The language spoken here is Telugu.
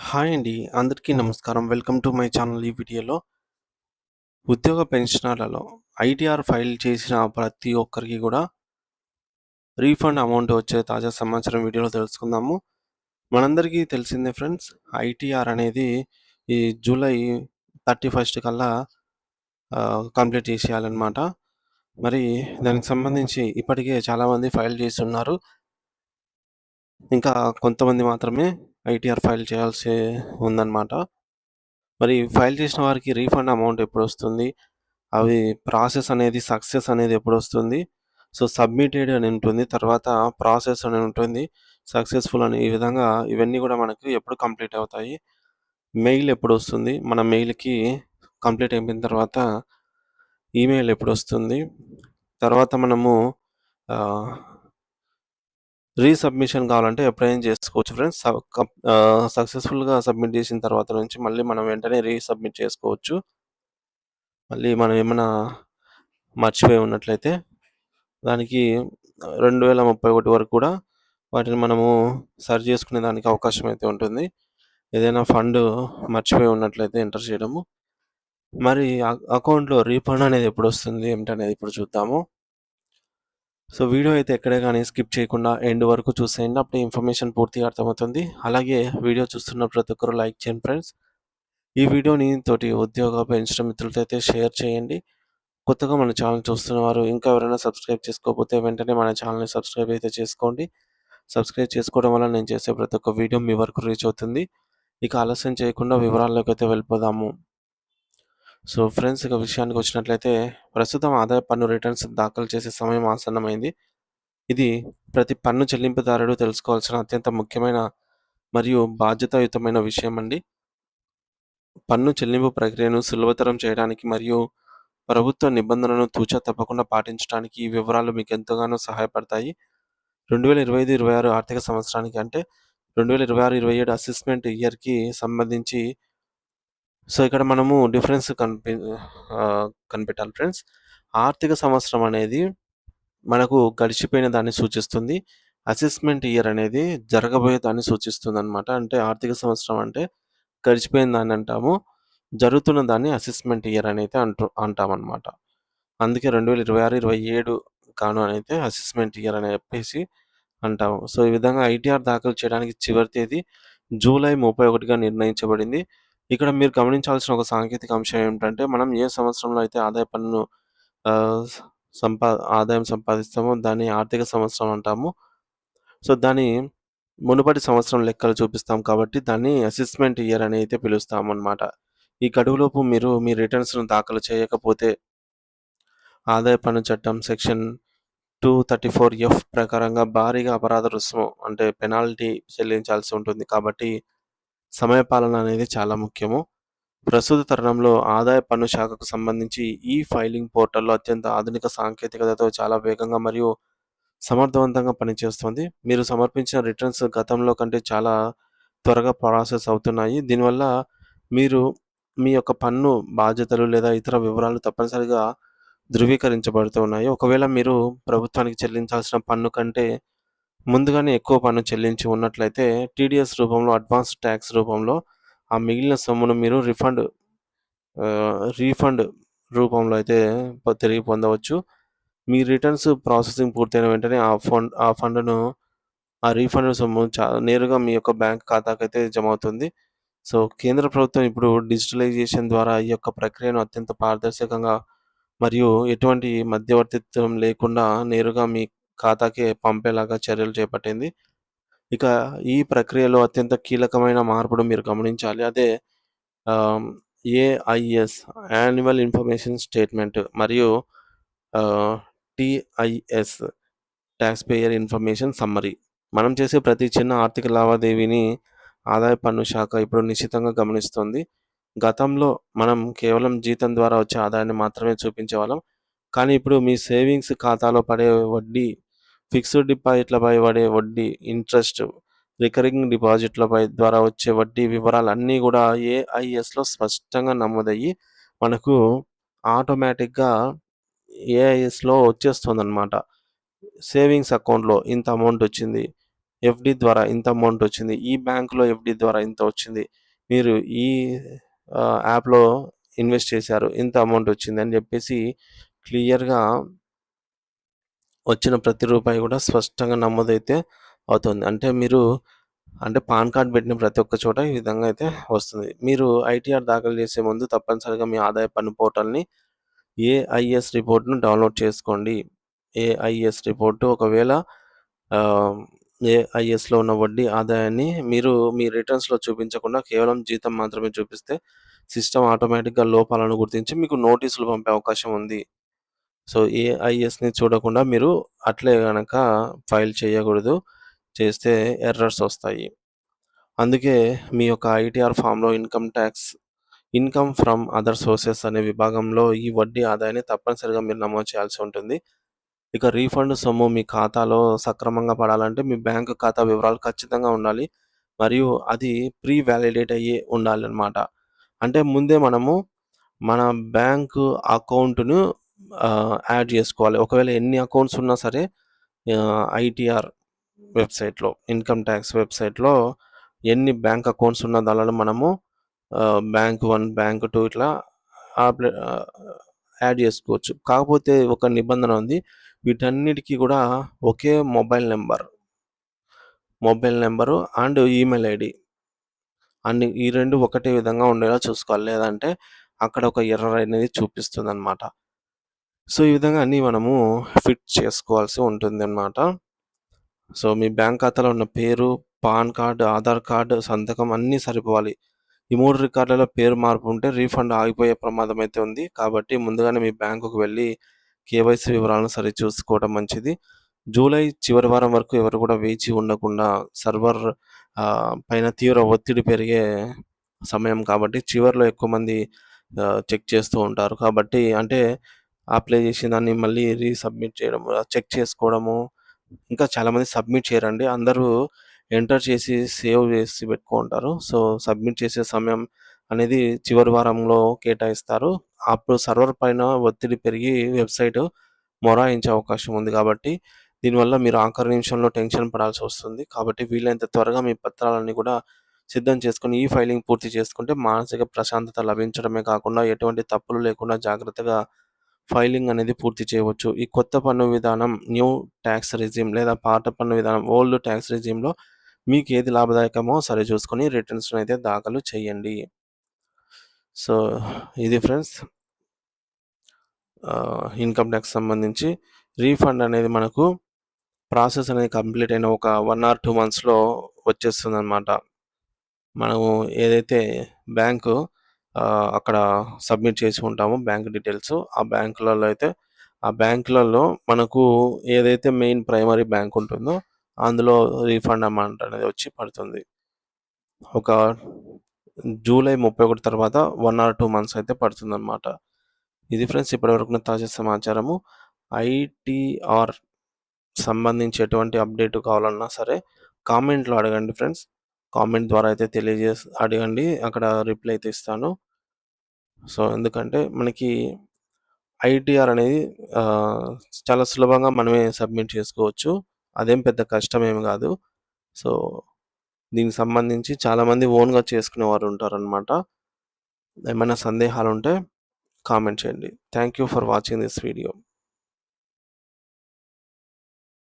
హాయ్ అండి. అందరికీ నమస్కారం. Welcome to my channel. ఈ వీడియోలో ఉద్యోగ పెన్షనర్లలో ఐటీఆర్ ఫైల్ చేసిన ప్రతి ఒక్కరికి కూడా రీఫండ్ అమౌంట్ వచ్చే తాజా సమాచారం వీడియోలో తెలుసుకుందాము. మనందరికీ తెలిసిందే ఫ్రెండ్స్, ఐటీఆర్ అనేది ఈ జూలై 31 కల్లా కంప్లీట్ చేసేయాలన్నమాట. మరి దానికి సంబంధించి ఇప్పటికే చాలామంది ఫైల్ చేస్తున్నారు. ఇంకా కొంతమంది మాత్రమే ఐటీఆర్ ఫైల్ చేయాల్సి ఉందన్నమాట. మరి ఫైల్ చేసిన వారికి రీఫండ్ అమౌంట్ ఎప్పుడొస్తుంది? అవి ప్రాసెస్ అనేది సక్సెస్ అనేది ఎప్పుడొస్తుంది? సో, సబ్మిటెడ్ అని ఉంటుంది. తర్వాత ప్రాసెస్ అని ఉంటుంది. సక్సెస్‌ఫుల్ అని ఈ విధంగా ఇవన్నీ గూడా మనకు ఎప్పుడు కంప్లీట్ అవుతాయి? మెయిల్ ఎప్పుడొస్తుంది? మన మెయిల్‌కి కంప్లీట్ అయిపోయిన తర్వాత ఈమెయిల్ ఎప్పుడొస్తుంది? తర్వాత మనము ఆహ్, రీసబ్మిషన్ కావాలంటే ఎప్పుడైనా చేసుకోవచ్చు ఫ్రెండ్స్. సక్సెస్‌ఫుల్‌గా సబ్మిట్ చేసిన తర్వాత నుంచి మళ్ళీ మనం వెంటనే రీసబ్మిట్ చేసుకోవచ్చు. మళ్ళీ మనం ఏమన్నా మర్చిపోయి ఉన్నట్లయితే దానికి 2031 వరకు కూడా వాటిని మనము సరి చేసుకునే దానికి అవకాశం అయితే ఉంటుంది. ఏదైనా ఫండ్ మర్చిపోయి ఉన్నట్లయితే ఎంటర్ చేయడము. మరి అకౌంట్‌లో రీఫండ్ అనేది ఎప్పుడొస్తుంది ఏమిటనేది ఇప్పుడు చూద్దాము. సో, వీడియో అయితే ఎక్కడే గాని స్కిప్ చేయకుండా ఎండ్ వరకు చూసేయండి. అప్పుడే ఇన్ఫర్మేషన్ పూర్తిగా అర్థమవుతుంది. అలాగే వీడియో చూస్తున్న ప్రతి ఒక్కరు లైక్ చేయండి ఫ్రెండ్స్. ఈ వీడియోని తోటి ఉద్యోగ పెన్షన్ మిత్రులతో అయితే షేర్ చేయండి. కొత్తగా మన ఛానల్ చూస్తున్నవారు ఇంకా ఎవరైనా సబ్స్క్రైబ్ చేసుకోకపోతే వెంటనే మన ఛానల్‌ని సబ్స్క్రైబ్ అయితే చేసుకోండి. సబ్స్క్రైబ్ చేసుకోవడం వల్ల నేను చేసే ప్రతి ఒక్క వీడియో మీ వరకు రీచ్ అవుతుంది. ఇక ఆలస్యం చేయకుండా వివరాల్లోకైతే వెళ్ళిపోదాము. సో, ఫ్రెండ్స్, ఇక విషయానికొచ్చినట్లయితే ప్రస్తుతం ఆదాయ పన్ను రిటర్న్స్ దాఖలు చేసే సమయం ఆసన్నమైంది. ఇది ప్రతి పన్ను చెల్లింపుదారుడు తెలుసుకోవాల్సిన అత్యంత ముఖ్యమైన మరియు బాధ్యతాయుతమైన విషయమండి. పన్ను చెల్లింపు ప్రక్రియను సులభతరం చేయడానికి మరియు ప్రభుత్వ నిబంధనలను తూచా తప్పకుండా పాటించడానికి ఈ వివరాలు మీకు ఎంతగానో సహాయపడతాయి. 2025-26 ఆర్థిక సంవత్సరానికి అంటే 2026-27 అసెస్మెంట్ ఇయర్‌కి సంబంధించి సో, ఇక్కడ మనము డిఫరెన్స్ కనిపెట్టాలి ఫ్రెండ్స్. ఆర్థిక సంవత్సరం అనేది మనకు గడిచిపోయిన దాన్ని సూచిస్తుంది. అసెస్మెంట్ ఇయర్ అనేది జరగబోయే దాన్ని సూచిస్తుందనమాట. అంటే ఆర్థిక సంవత్సరం అంటే గడిచిపోయిన దాన్ని అంటాము. జరుగుతున్న దాన్ని అసెస్మెంట్ ఇయర్ అనైతే అంటామనమాట. అందుకే 2026, 27 గాను అనైతే అసెస్మెంట్ ఇయర్ అని చెప్పేసి అంటాము. సో, ఈ విధంగా ఐటీఆర్ దాఖలు చేయడానికి చివరి తేదీ జూలై 31గా నిర్ణయించబడింది. ఇక్కడ మీరు గమనించాల్సిన ఒక సాంకేతిక అంశం ఏమిటంటే, మనం ఏ సంవత్సరంలో అయితే ఆదాయ పన్ను ఆహ్, సంపా ఆదాయం సంపాదిస్తామో దాన్ని ఆర్థిక సంవత్సరం అంటాము. సో, దాని మునుపటి సంవత్సరం లెక్కలు చూపిస్తాం కాబట్టి దాన్ని అసెస్మెంట్ ఇయర్ అని అయితే పిలుస్తామనమాట. ఈ గడువులోపు మీరు మీ రిటర్న్స్‌ను దాఖలు చేయకపోతే ఆదాయ పన్ను చట్టం సెక్షన్ 234(ఎఫ్) ప్రకారంగా భారీగా అపరాధ రుసుము అంటే పెనాల్టీ చెల్లించాల్సి ఉంటుంది. కాబట్టి సమయపాలన అనేది చాలా ముఖ్యము. ప్రస్తుత తరుణంలో ఆదాయ పన్ను శాఖకు సంబంధించి ఈ ఫైలింగ్ పోర్టల్‌లో అత్యంత ఆధునిక సాంకేతికతతో చాలా వేగంగా మరియు సమర్థవంతంగా పనిచేస్తుంది. మీరు సమర్పించిన రిటర్న్స్ గతంలో కంటే చాలా త్వరగా ప్రాసెస్ అవుతున్నాయి. దీనివల్ల మీరు మీ యొక్క పన్ను బాధ్యతలు లేదా ఇతర వివరాలు తప్పనిసరిగా ధృవీకరించబడుతూ ఉన్నాయి. ఒకవేళ మీరు ప్రభుత్వానికి చెల్లించాల్సిన పన్ను కంటే ముందుగానే ఎక్కువ పన్ను చెల్లించి ఉన్నట్లయితే టీడీఎస్ రూపంలో, అడ్వాన్స్డ్ టాక్స్ రూపంలో ఆ మిగిలిన సొమ్మును మీరు రీఫండ్ రూపంలో అయితే తిరిగి పొందవచ్చు. మీ రిటర్న్స్ ప్రాసెసింగ్ పూర్తయిన వెంటనే ఆ ఫండ్‌ను ఆ రీఫండ్ సొమ్ము నేరుగా మీ యొక్క బ్యాంక్ ఖాతాకైతే జమ అవుతుంది. సో, కేంద్ర ప్రభుత్వం ఇప్పుడు డిజిటలైజేషన్ ద్వారా ఈ యొక్క ప్రక్రియను అత్యంత పారదర్శకంగా మరియు ఎటువంటి మధ్యవర్తిత్వం లేకుండా నేరుగా మీ ఖాతాకే పంపేలాగా చర్యలు చేపట్టింది. ఇక ఈ ప్రక్రియలో అత్యంత కీలకమైన మార్పును మీరు గమనించాలి. అదే ఆహ్, ఏఐఎస్ యాన్యువల్ ఇన్ఫర్మేషన్ స్టేట్మెంట్ మరియు ఆహ్, TIS talks payer information summary. మనం చేసే ప్రతి చిన్న ఆర్థిక లావాదేవీని ఆదాయ పన్ను శాఖ ఇప్పుడు నిశితంగా గమనిస్తుంది. గతంలో మనం కేవలం జీతం ద్వారా వచ్చే ఆదాయాన్ని మాత్రమే చూపించేవాళ్ళం. కానీ ఇప్పుడు మీ సేవింగ్స్ ఖాతాలో పడే వడ్డీ, ఫిక్స్డ్ డిపాజిట్లపై పడే వడ్డీ, ఇంట్రెస్ట్, రికరింగ్ డిపాజిట్లపై ద్వారా వచ్చే వడ్డీ వివరాలన్నీ గూడా ఏఐఎస్‌లో స్పష్టంగా నమోదయ్యి మనకు ఆటోమేటిక్‌గా ఏఐఎస్‌లో వచ్చేస్తుందనమాట. సేవింగ్స్ అకౌంట్‌లో ఇంత అమౌంట్ వచ్చింది. ఎఫ్‌డి ద్వారా ఇంత అమౌంట్ వచ్చింది. ఈ బ్యాంక్‌లో ఎఫ్‌డి ద్వారా ఇంత వచ్చింది. మీరు ఈ యాప్‌లో ఇన్వెస్ట్ చేశారు. ఇంత అమౌంట్ వచ్చింది అని చెప్పేసి క్లియర్‌గా వచ్చిన ప్రతి రూపాయి కూడా స్పష్టంగా నమోదైతే అవుతుంది. అంటే పాన్ కార్డ్ పెట్టిన ప్రతి ఒక్క చోట ఈ విధంగా అయితే వస్తుంది. మీరు ఐటీఆర్ దాఖలు చేసే ముందు తప్పనిసరిగా మీ ఆదాయ పన్ను పోర్టల్‌ని ఏఐఎస్ రిపోర్ట్‌ను డౌన్‌లోడ్ చేసుకోండి. ఏఐఎస్ రిపోర్ట్ ఒకవేళ ఆహ్, ఏఐఎస్‌లో ఉన్న వడ్డీ ఆదాయాన్ని మీరు మీ రిటర్న్స్‌లో చూపించకుండా కేవలం జీతం మాత్రమే చూపిస్తే సిస్టమ్ ఆటోమేటిక్‌గా లోపాలను గుర్తించి మీకు నోటీసులు పంపే అవకాశం ఉంది. సో, ఏఐఎస్‌ని చూడకుండా మీరు అట్లే గనక ఫైల్ చేయకూడదు. చేస్తే ఎర్రర్స్ ఒస్తాయి. అందుకే మీ యొక్క ఐటీఆర్ ఫామ్‌లో ఇన్‌కమ్ ఫ్రమ్ అదర్ సోర్సెస్ అనే విభాగంలో ఈ వడ్డీ ఆదాయాన్ని తప్పనిసరిగా మీరు నమోదు చేయాల్సి ఉంటుంది. ఇక రీఫండ్ సొమ్ము మీ ఖాతాలో సక్రమంగా పడాలంటే మీ బ్యాంకు ఖాతా వివరాలు ఖచ్చితంగా ఉండాలి. మరియు అది ప్రీ వాలిడేట్ అయ్యి ఉండాలనమాట. అంటే ముందే మనము మన బ్యాంకు అకౌంట్‌ను యాడ్ జేసుకోవాలి. ఒకవేళ ఎన్ని అకౌంట్స్ ఉన్నా సరే ఐటీఆర్ వెబ్‌సైట్‌లో, ఇన్‌కమ్ టాక్స్ వెబ్‌సైట్‌లో ఎన్ని బ్యాంక్ అకౌంట్స్ ఉన్న దానిలో మనము బ్యాంక్ 1, బ్యాంక్ 2 ఇట్లా ఆహ్, యాడ్ జేసుకోవచ్చు. కాకపోతే ఒక నిబంధన ఉంది. వీటన్నిటికి గూడా ఒకే mobile number and email ID ఈ 2 ఒకటే విధంగా ఉండేలా చూసుకోవాలి. లేదంటే అక్కడ ఒక ఎర్రర్ అనేది చూపిస్తుందనమాట. సో, ఈ విధంగా అన్నీ మనము ఫిట్ చేసుకోవాల్సి ఉంటుందనమాట. సో, మీ బ్యాంక్ ఖాతాలో ఉన్న పేరు, పాన్ కార్డ్, ఆధార్ కార్డ్, సంతకం అన్నీ సరిపోవాలి. ఈ 3 రికార్డులలో పేరు మార్పు ఉంటే రీఫండ్ ఆగిపోయే ప్రమాదం అయితే ఉంది. కాబట్టి ముందుగానే మీ బ్యాంకుకి వెళ్లి కేవైసీ వివరాలను సరిచూసుకోవడం మంచిది. జూలై చివరి వారం వరకు ఎవరు కూడా వేచి ఉండకుండా సర్వర్ పైన తీవ్ర ఒత్తిడి పెరిగే సమయం కాబట్టి చివర్లో ఎక్కువ మంది చెక్ చేస్తూ ఉంటారు. కాబట్టి అంటే అప్లై చేసిన దాన్ని మళ్ళీ రీసబ్మిట్ చేయడము, చెక్ చేసుకోవడము, ఇంకా చాలామంది సబ్మిట్ చేయరండి. అందరూ ఎంటర్ చేసి సేవ్ చేసి పెట్టుకుంటారు. సో, సబ్మిట్ చేసే సమయం అనేది చివరి వారంలో కేటాయిస్తారు. అప్పుడు సర్వర్ పైన ఒత్తిడి పెరిగి వెబ్‌సైట్ మొరాయించే అవకాశం ఉంది కాబట్టి, దీనివల్ల మీరు ఆఖరి నిమిషంలో టెన్షన్ పడాల్సొస్తుంది. కాబట్టి వీలైనంత త్వరగా మీ పత్రాలన్నీ కూడా సిద్ధం చేసుకొని ఈ ఫైలింగ్ పూర్తి చేసుకుంటే మానసిక ప్రశాంతత లభించడమే కాకుండా ఎటువంటి తప్పులు లేకుండా జాగ్రత్తగా ఫైలింగ్ అనేది పూర్తి చేయవచ్చు. ఈ కొత్త పన్ను విధానం న్యూ టాక్స్ రెజిమ్ లేదా పాత పన్ను విధానం ఓల్డ్ టాక్స్ రెజిమ్‌లో మీకు ఏది లాభదాయకమో సరిచూసుకొని రిటర్న్స్‌నైతే దాఖలు చేయండి. సో, ఇది ఫ్రెండ్స్ ఇన్‌కమ్ టాక్స్ సంబంధించి రీఫండ్ అనేది మనకు ప్రాసెస్ అనేది కంప్లీట్ అయిన ఒక 1 ఆర్ 2 మంత్స్‌లో వచ్చేస్తుందనమాట. మనము ఏదైతే బ్యాంకు అక్కడ సబ్మిట్ చేసి ఉంటామో బ్యాంక్ డీటెయిల్స్ ఆ బ్యాంకులలో మనకు ఏదైతే మెయిన్ ప్రైమరీ బ్యాంక్ ఉంటుందో అందులో రీఫండ్ అమౌంట్ అనేది వచ్చి పడుతుంది. ఒక జూలై 31 తర్వాత 1 ఆర్ 2 మంత్స్ అయితే పడుతుందనమాట. ఇది ఫ్రెండ్స్ ఇప్పటివరకు ఉన్న తాజా సమాచారము. ఐటీఆర్ సంబంధించి ఎటువంటి అప్డేట్ కావాలన్నా సరే కామెంట్‌లో అడగండి ఫ్రెండ్స్. కామెంట్ ద్వారా అయితే అడగండి. అక్కడ రిప్లై అయితే ఇస్తాను. సో, ఎందుకంటే మనకి ఐటీఆర్ అనేది ఆహ్, చాలా సులభంగా మనమే సబ్మిట్ చేసుకోవచ్చు. అదేం పెద్ద కష్టమేమి గాదు. సో, దీనికి సంబంధించి చాలామంది ఓన్‌గా చేసుకునేవారు ఉంటారనమాట. ఏమైనా సందేహాలుంటే కామెంట్ చేయండి. Thank you for watching this video.